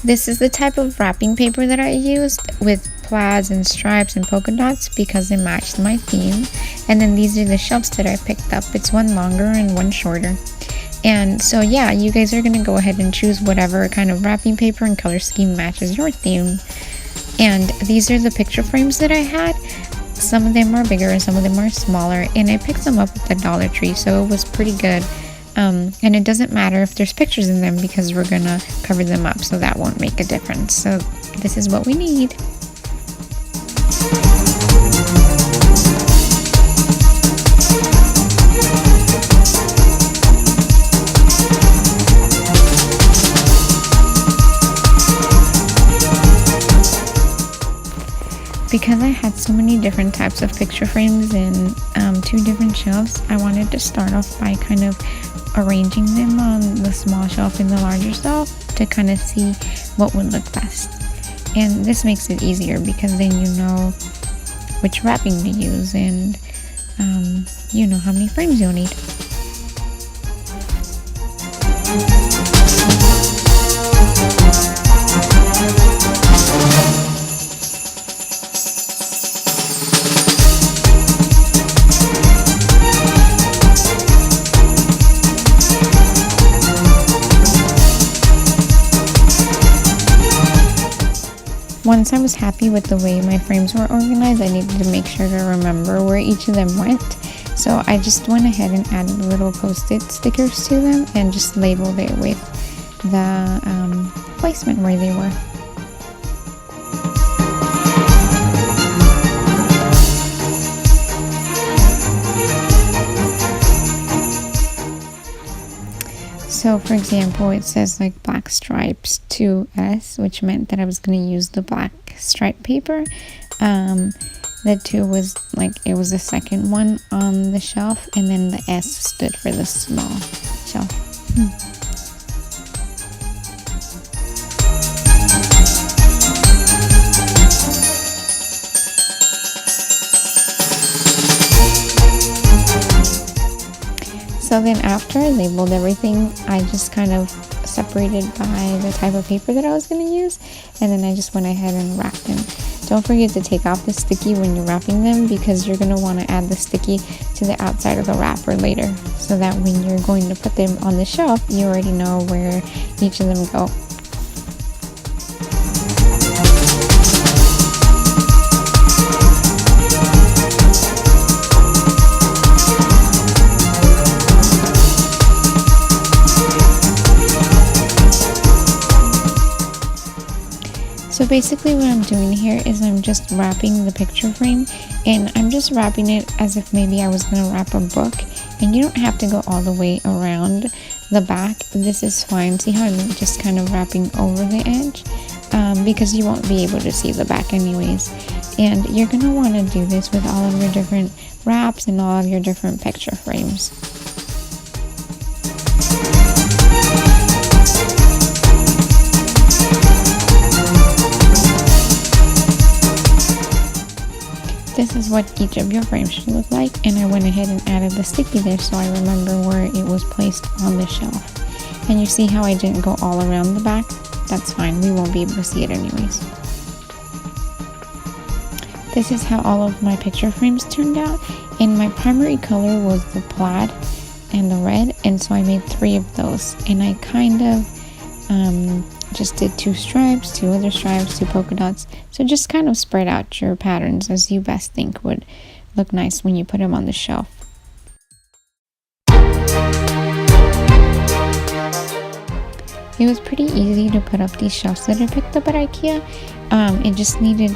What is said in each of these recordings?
This is the type of wrapping paper that I used with plaids and stripes and polka dots because it matched my theme. And then these are the shelves that I picked up. It's one longer and one shorter. And so yeah, you guys are gonna go ahead and choose whatever kind of wrapping paper and color scheme matches your theme. And these are the picture frames that I had. Some of them are bigger and some of them are smaller, and I picked them up at the Dollar Tree, so it was pretty good. And it doesn't matter if there's pictures in them because we're gonna cover them up, so that won't make a difference. So this is what we need. Because I had so many different types of picture frames and 2 different shelves, I wanted to start off by kind of arranging them on the small shelf and the larger shelf to kind of see what would look best. And this makes it easier because then you know which wrapping to use and you know how many frames you'll need. Once I was happy with the way my frames were organized, I needed to make sure to remember where each of them went. So I just went ahead and added little post-it stickers to them and just labeled it with the placement where they were. So for example, it says like black stripes 2S, which meant that I was going to use the black stripe paper. The 2 was like, it was the second one on the shelf, and then the S stood for the small shelf. So then after I labeled everything, I just kind of separated by the type of paper that I was going to use, and then I just went ahead and wrapped them. Don't forget to take off the sticky when you're wrapping them because you're going to want to add the sticky to the outside of the wrapper later, so that when you're going to put them on the shelf, you already know where each of them go. So basically what I'm doing here is I'm just wrapping the picture frame, and I'm just wrapping it as if maybe I was going to wrap a book, and you don't have to go all the way around the back. This is fine. See how I'm just kind of wrapping over the edge because you won't be able to see the back anyways. And you're going to want to do this with all of your different wraps and all of your different picture frames. This is what each of your frames should look like, and I went ahead and added the sticky there so I remember where it was placed on the shelf. And you see how I didn't go all around the back? That's fine, we won't be able to see it anyways. This is how all of my picture frames turned out, and my primary color was the plaid and the red, and so I made 3 of those, and I kind of just did 2 stripes, 2 other stripes, 2 polka dots. So just kind of spread out your patterns as you best think would look nice when you put them on the shelf. It was pretty easy to put up these shelves that I picked up at IKEA. It just needed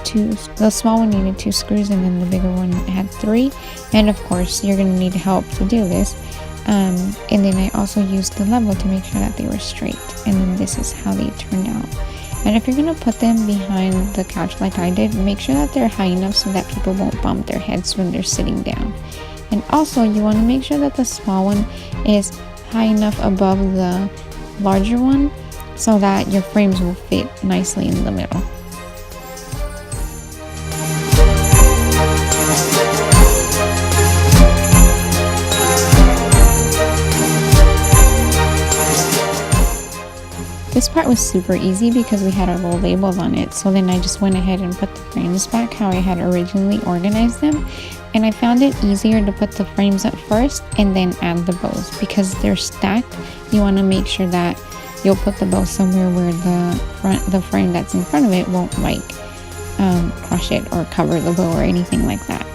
the small one needed 2 screws, and then the bigger one had 3. And of course, you're going to need help to do this. And then I also used the level to make sure that they were straight, and then this is how they turned out. And if you're going to put them behind the couch like I did, make sure that they're high enough so that people won't bump their heads when they're sitting down. And also you want to make sure that the small one is high enough above the larger one so that your frames will fit nicely in the middle. The this part was super easy because we had our little labels on it. So then I just went ahead and put the frames back how I had originally organized them. And I found it easier to put the frames up first and then add the bows because they're stacked. You want to make sure that you'll put the bow somewhere where the frame that's in front of it won't like crush it or cover the bow or anything like that.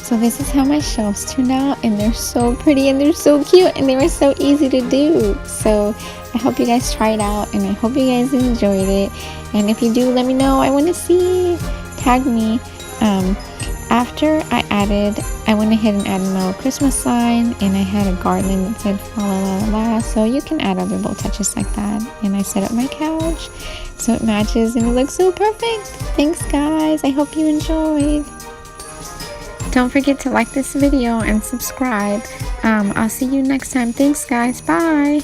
So this is how my shelves turned out, and they're so pretty and they're so cute and they were so easy to do. So I hope you guys try it out and I hope you guys enjoyed it. And if you do, let me know. I want to see. Tag me. After I went ahead and added my little Christmas sign, and I had a garland that said fa la la la. So you can add other little touches like that. And I set up my couch so it matches and it looks so perfect. Thanks guys. I hope you enjoyed. Don't forget to like this video and subscribe. I'll see you next time. Thanks guys. Bye.